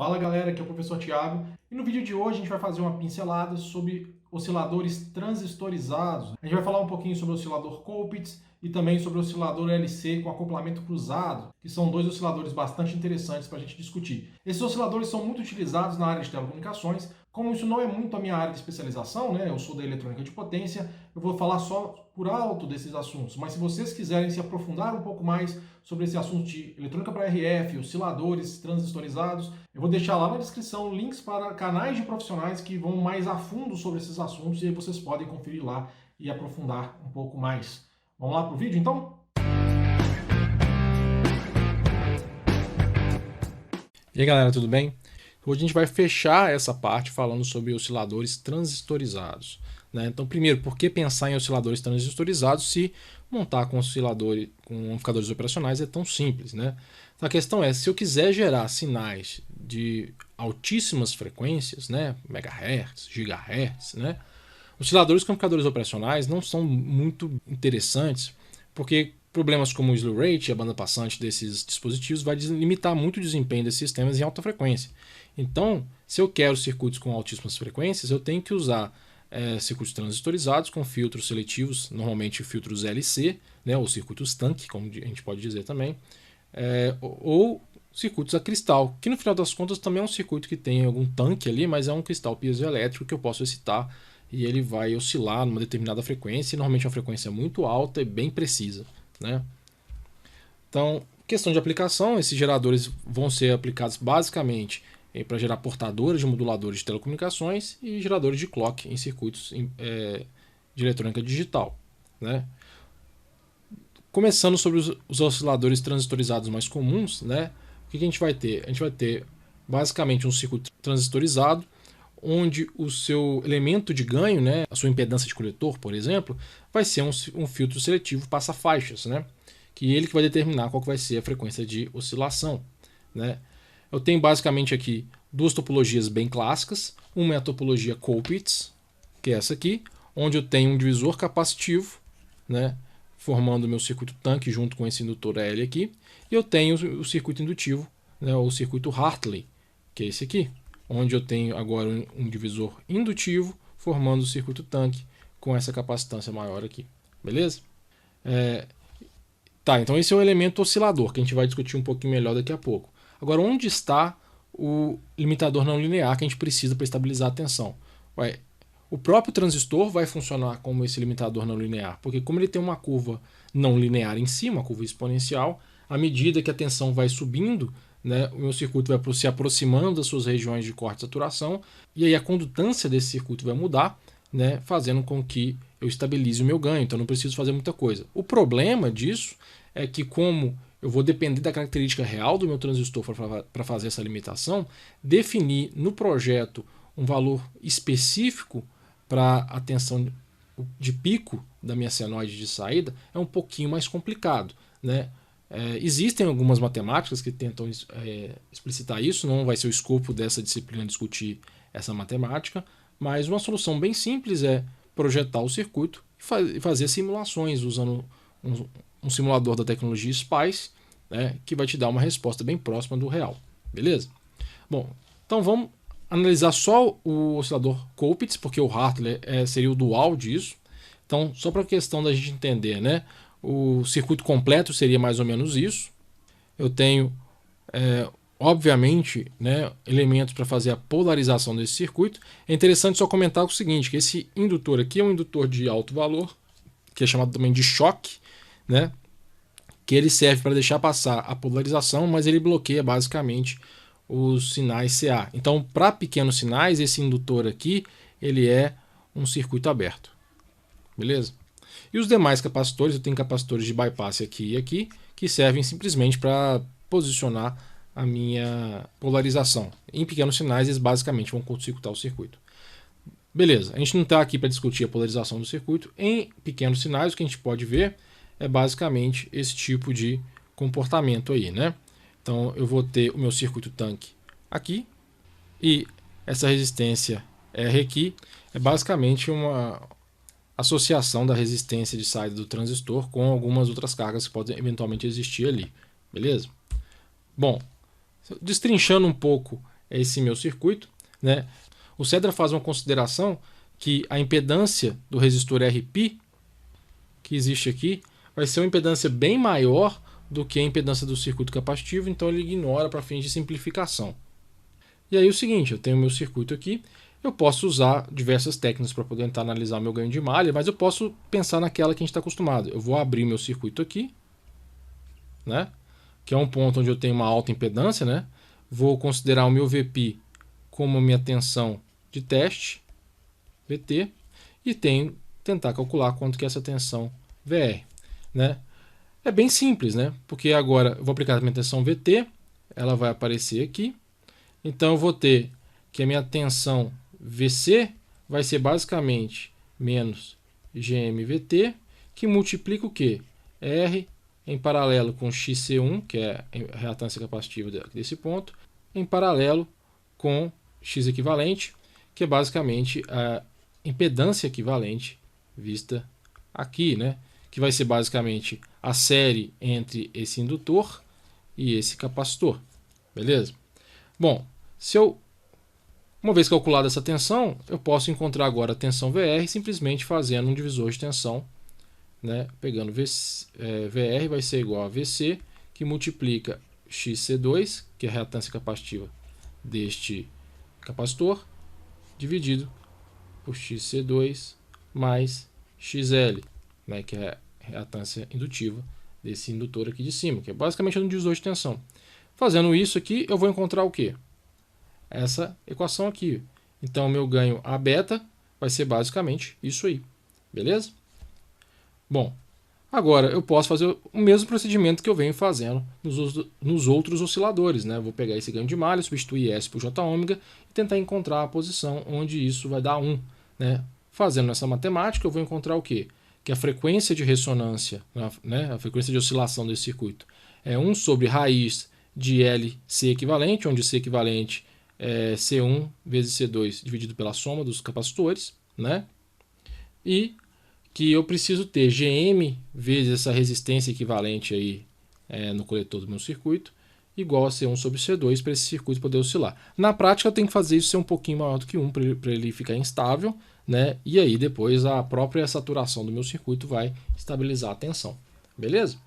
Fala galera, aqui é o professor Thiago e no vídeo de hoje a gente vai fazer uma pincelada sobre osciladores transistorizados. A gente vai falar um pouquinho sobre o oscilador Colpitts e também sobre o oscilador LC com acoplamento cruzado, que são dois osciladores bastante interessantes para a gente discutir. Esses osciladores são muito utilizados na área de telecomunicações. Como isso não é muito a minha área de especialização, né? Eu sou da eletrônica de potência, eu vou falar só por alto desses assuntos, mas se vocês quiserem se aprofundar um pouco mais sobre esse assunto de eletrônica para RF, osciladores transistorizados, eu vou deixar lá na descrição links para canais de profissionais que vão mais a fundo sobre esses assuntos e aí vocês podem conferir lá e aprofundar um pouco mais. Vamos lá para o vídeo então? E aí galera, tudo bem? Hoje a gente vai fechar essa parte falando sobre osciladores transistorizados, né? Então primeiro, por que pensar em osciladores transistorizados se montar com amplificadores operacionais é tão simples, né? Então, a questão é, se eu quiser gerar sinais de altíssimas frequências, né, megahertz, gigahertz, né, osciladores com amplificadores operacionais não são muito interessantes porque problemas como o slew rate e a banda passante desses dispositivos vai limitar muito o desempenho desses sistemas em alta frequência. Então, se eu quero circuitos com altíssimas frequências, eu tenho que usar circuitos transistorizados com filtros seletivos, normalmente filtros LC, né, ou circuitos tanque, como a gente pode dizer também, ou circuitos a cristal, que no final das contas também é um circuito que tem algum tanque ali, mas é um cristal piezoelétrico que eu posso excitar e ele vai oscilar numa determinada frequência, e normalmente uma frequência muito alta e bem precisa, né? Então, questão de aplicação, esses geradores vão ser aplicados basicamente para gerar portadores de moduladores de telecomunicações e geradores de clock em circuitos de eletrônica digital, né? Começando sobre os osciladores transistorizados mais comuns, né? O que a gente vai ter? A gente vai ter basicamente um circuito transistorizado, onde o seu elemento de ganho, né, a sua impedância de coletor, por exemplo, vai ser um filtro seletivo passa-faixas, né, que ele que vai determinar qual que vai ser a frequência de oscilação, né. Eu tenho basicamente aqui duas topologias bem clássicas. Uma é a topologia Colpitts, que é essa aqui, onde eu tenho um divisor capacitivo, né, formando o meu circuito tanque junto com esse indutor L aqui, e eu tenho o circuito indutivo, né, o circuito Hartley, que é esse aqui, onde eu tenho agora um divisor indutivo formando o circuito tanque com essa capacitância maior aqui, beleza? Tá, então esse é o elemento oscilador, que a gente vai discutir um pouquinho melhor daqui a pouco. Agora, onde está o limitador não linear que a gente precisa para estabilizar a tensão? O próprio transistor vai funcionar como esse limitador não linear, porque como ele tem uma curva não linear em si, uma curva exponencial, à medida que a tensão vai subindo, né, o meu circuito vai se aproximando das suas regiões de corte e saturação, e aí a condutância desse circuito vai mudar, né, fazendo com que eu estabilize o meu ganho, então não preciso fazer muita coisa. O problema disso é que, como eu vou depender da característica real do meu transistor para fazer essa limitação, definir no projeto um valor específico para a tensão de pico da minha senoide de saída é um pouquinho mais complicado, né? Existem algumas matemáticas que tentam explicitar isso, não vai ser o escopo dessa disciplina discutir essa matemática, mas uma solução bem simples é projetar o circuito e fazer simulações usando um simulador da tecnologia SPICE, né, que vai te dar uma resposta bem próxima do real, beleza? Bom, então vamos analisar só o oscilador Colpitts, porque o Hartley seria o dual disso. Então, só para a questão da gente entender, né? O circuito completo seria mais ou menos isso. Eu tenho, obviamente, né, elementos para fazer a polarização desse circuito. É interessante só comentar o seguinte, que esse indutor aqui é um indutor de alto valor, que é chamado também de choque, né, que ele serve para deixar passar a polarização, mas ele bloqueia basicamente os sinais CA. Então, para pequenos sinais, esse indutor aqui ele é um circuito aberto. Beleza? E os demais capacitores, eu tenho capacitores de bypass aqui e aqui, que servem simplesmente para posicionar a minha polarização. Em pequenos sinais, eles basicamente vão curto-circuitar o circuito. Beleza, a gente não está aqui para discutir a polarização do circuito. Em pequenos sinais, o que a gente pode ver é basicamente esse tipo de comportamento aí, né? Então eu vou ter o meu circuito tanque aqui, e essa resistência R aqui é basicamente uma associação da resistência de saída do transistor com algumas outras cargas que podem eventualmente existir ali, beleza? Bom, destrinchando um pouco esse meu circuito, né? O Cedra faz uma consideração que a impedância do resistor RP, que existe aqui, vai ser uma impedância bem maior do que a impedância do circuito capacitivo, então ele ignora para fins de simplificação. E aí o seguinte, eu tenho meu circuito aqui, eu posso usar diversas técnicas para poder tentar analisar meu ganho de malha, mas eu posso pensar naquela que a gente está acostumado. Eu vou abrir meu circuito aqui, né? Que é um ponto onde eu tenho uma alta impedância, né? Vou considerar o meu VP como minha tensão de teste, VT, e tentar calcular quanto que é essa tensão VR, né? É bem simples, né? Porque agora eu vou aplicar a minha tensão VT, ela vai aparecer aqui. Então eu vou ter que a minha tensão VC vai ser basicamente menos GMVT, que multiplica o quê? R em paralelo com XC1, que é a reatância capacitiva desse ponto, em paralelo com X equivalente, que é basicamente a impedância equivalente vista aqui, né? Que vai ser basicamente a série entre esse indutor e esse capacitor. Beleza? Bom, uma vez calculada essa tensão, eu posso encontrar agora a tensão VR simplesmente fazendo um divisor de tensão, né? Pegando VR vai ser igual a VC, que multiplica XC2, que é a reatância capacitiva deste capacitor, dividido por XC2 mais XL, né? Que é a reatância indutiva desse indutor aqui de cima, que é basicamente um divisor de tensão. Fazendo isso aqui, eu vou encontrar o quê? Essa equação aqui. Então, meu ganho A beta vai ser basicamente isso aí. Beleza? Bom, agora eu posso fazer o mesmo procedimento que eu venho fazendo nos outros osciladores, né? Vou pegar esse ganho de malha, substituir S por J ômega e tentar encontrar a posição onde isso vai dar 1. Né? Fazendo essa matemática, eu vou encontrar o quê? Que a frequência de ressonância, né? A frequência de oscilação desse circuito é 1 sobre raiz de LC equivalente, onde C equivalente é C1 vezes C2 dividido pela soma dos capacitores, né? E que eu preciso ter GM vezes essa resistência equivalente aí no coletor do meu circuito, igual a C1 sobre C2 para esse circuito poder oscilar. Na prática eu tenho que fazer isso ser um pouquinho maior do que 1 para ele ficar instável, né? E aí depois a própria saturação do meu circuito vai estabilizar a tensão. Beleza?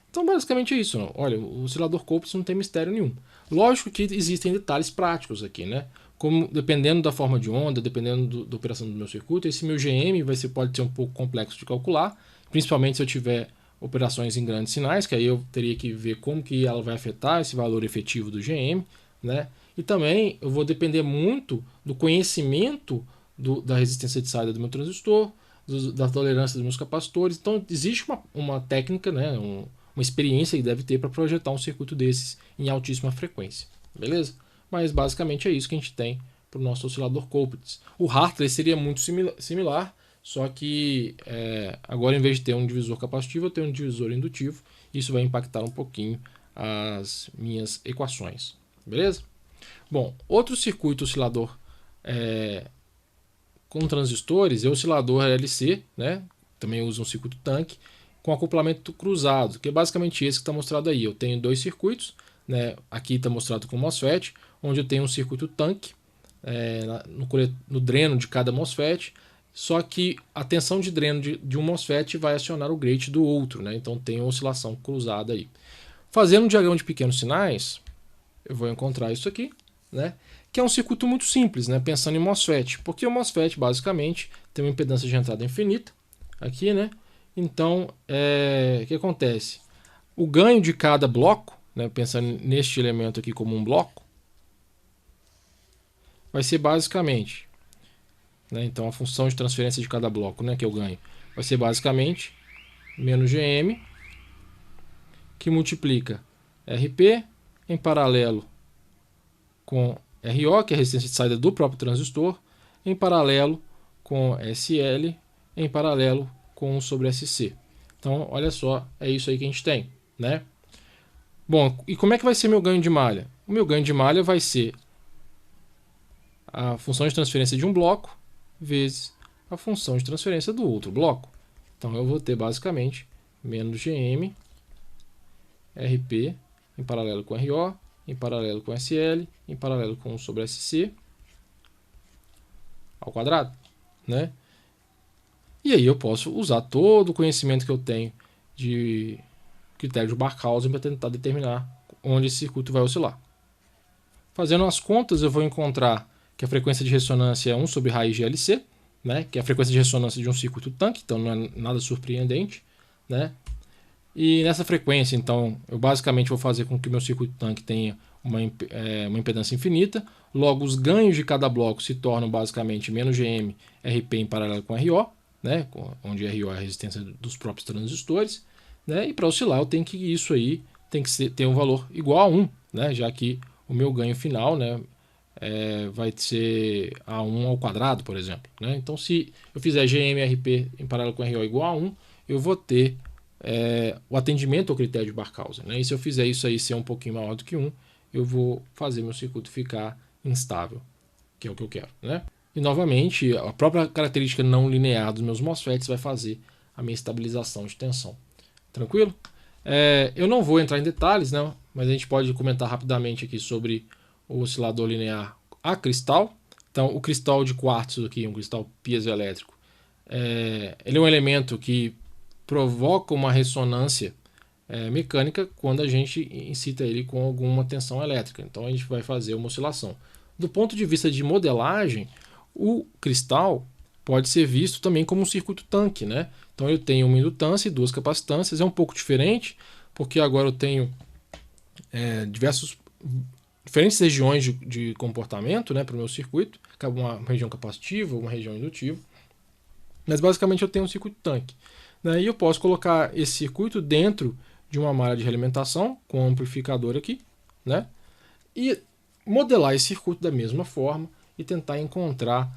Então basicamente é isso. Não? Olha, o oscilador Colpitts não tem mistério nenhum. Lógico que existem detalhes práticos aqui, né? Como dependendo da forma de onda, dependendo da operação do meu circuito, esse meu GM pode ser um pouco complexo de calcular, principalmente se eu tiver operações em grandes sinais, que aí eu teria que ver como que ela vai afetar esse valor efetivo do GM, né? E também eu vou depender muito do conhecimento da resistência de saída do meu transistor, da tolerância dos meus capacitores. Então existe uma técnica, né? Uma experiência que deve ter para projetar um circuito desses em altíssima frequência, beleza? Mas basicamente é isso que a gente tem para o nosso oscilador Colpitts. O Hartley seria muito similar, só que agora em vez de ter um divisor capacitivo, eu tenho um divisor indutivo. Isso vai impactar um pouquinho as minhas equações, beleza? Bom, outro circuito oscilador com transistores é o oscilador LC, né? Também usa um circuito tanque, com acoplamento cruzado, que é basicamente esse que está mostrado aí. Eu tenho dois circuitos, né? Aqui está mostrado com MOSFET, onde eu tenho um circuito tanque no dreno de cada MOSFET, só que a tensão de dreno de um MOSFET vai acionar o gate do outro, né? Então tem uma oscilação cruzada aí. Fazendo um diagrama de pequenos sinais, eu vou encontrar isso aqui, né? Que é um circuito muito simples, né? Pensando em MOSFET, porque o MOSFET basicamente tem uma impedância de entrada infinita, aqui, né? Então, o que acontece? O ganho de cada bloco, né, pensando neste elemento aqui como um bloco, vai ser basicamente, né, então a função de transferência de cada bloco, né, que eu ganho, vai ser basicamente menos GM, que multiplica RP em paralelo com RO, que é a resistência de saída do próprio transistor, em paralelo com SL, em paralelo com 1 sobre SC. Então, olha só, é isso aí que a gente tem, né? Bom, e como é que vai ser meu ganho de malha? O meu ganho de malha vai ser a função de transferência de um bloco vezes a função de transferência do outro bloco. Então, eu vou ter basicamente menos GM, RP em paralelo com RO, em paralelo com SL, em paralelo com 1 sobre SC ao quadrado, né? E aí eu posso usar todo o conhecimento que eu tenho de critério de Barkhausen para tentar determinar onde esse circuito vai oscilar. Fazendo as contas, eu vou encontrar que a frequência de ressonância é 1 sobre raiz de LC, né? Que é a frequência de ressonância de um circuito tanque, então não é nada surpreendente, né? E nessa frequência, então, eu basicamente vou fazer com que o meu circuito tanque tenha uma impedância infinita. Logo, os ganhos de cada bloco se tornam basicamente menos GM RP em paralelo com RO, né? Onde RO é a resistência dos próprios transistores. Né? E para oscilar, eu tenho que isso aí tem que ter um valor igual a 1, né? Já que o meu ganho final, né, vai ser a 1 ao quadrado, por exemplo. Né? Então, se eu fizer GM-RP em paralelo com RO igual a 1, eu vou ter o atendimento ao critério de Barkhausen. Né? E se eu fizer isso aí ser um pouquinho maior do que 1, eu vou fazer meu circuito ficar instável, que é o que eu quero. Né? E, novamente, a própria característica não linear dos meus MOSFETs vai fazer a minha estabilização de tensão. Tranquilo? Eu não vou entrar em detalhes, né? Mas a gente pode comentar rapidamente aqui sobre o oscilador linear a cristal. Então, o cristal de quartzo aqui, um cristal piezoelétrico, ele é um elemento que provoca uma ressonância mecânica quando a gente incita ele com alguma tensão elétrica. Então, a gente vai fazer uma oscilação. Do ponto de vista de modelagem, o cristal pode ser visto também como um circuito tanque, né? Então eu tenho uma indutância e duas capacitâncias, é um pouco diferente, porque agora eu tenho diferentes regiões de comportamento, né, para o meu circuito, uma região capacitiva, uma região indutiva, mas basicamente eu tenho um circuito tanque. Né? E eu posso colocar esse circuito dentro de uma malha de realimentação, com um amplificador aqui, né? E modelar esse circuito da mesma forma e tentar encontrar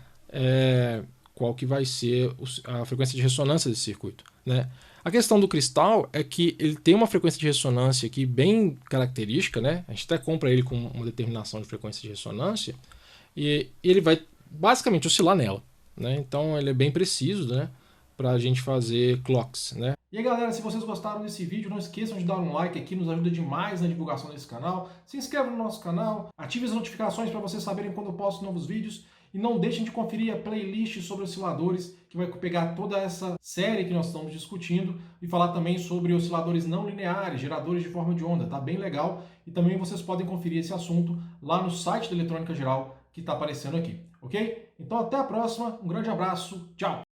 qual que vai ser a frequência de ressonância desse circuito. Né? A questão do cristal é que ele tem uma frequência de ressonância aqui bem característica, né? A gente até compra ele com uma determinação de frequência de ressonância e ele vai basicamente oscilar nela. Né? Então ele é bem preciso, né, para a gente fazer clocks. Né? E aí, galera, se vocês gostaram desse vídeo, não esqueçam de dar um like aqui, nos ajuda demais na divulgação desse canal. Se inscreva no nosso canal, ative as notificações para vocês saberem quando eu posto novos vídeos. E não deixem de conferir a playlist sobre osciladores, que vai pegar toda essa série que nós estamos discutindo e falar também sobre osciladores não lineares, geradores de forma de onda. Tá bem legal. E também vocês podem conferir esse assunto lá no site da Eletrônica Geral, que está aparecendo aqui, ok? Então até a próxima, um grande abraço, tchau!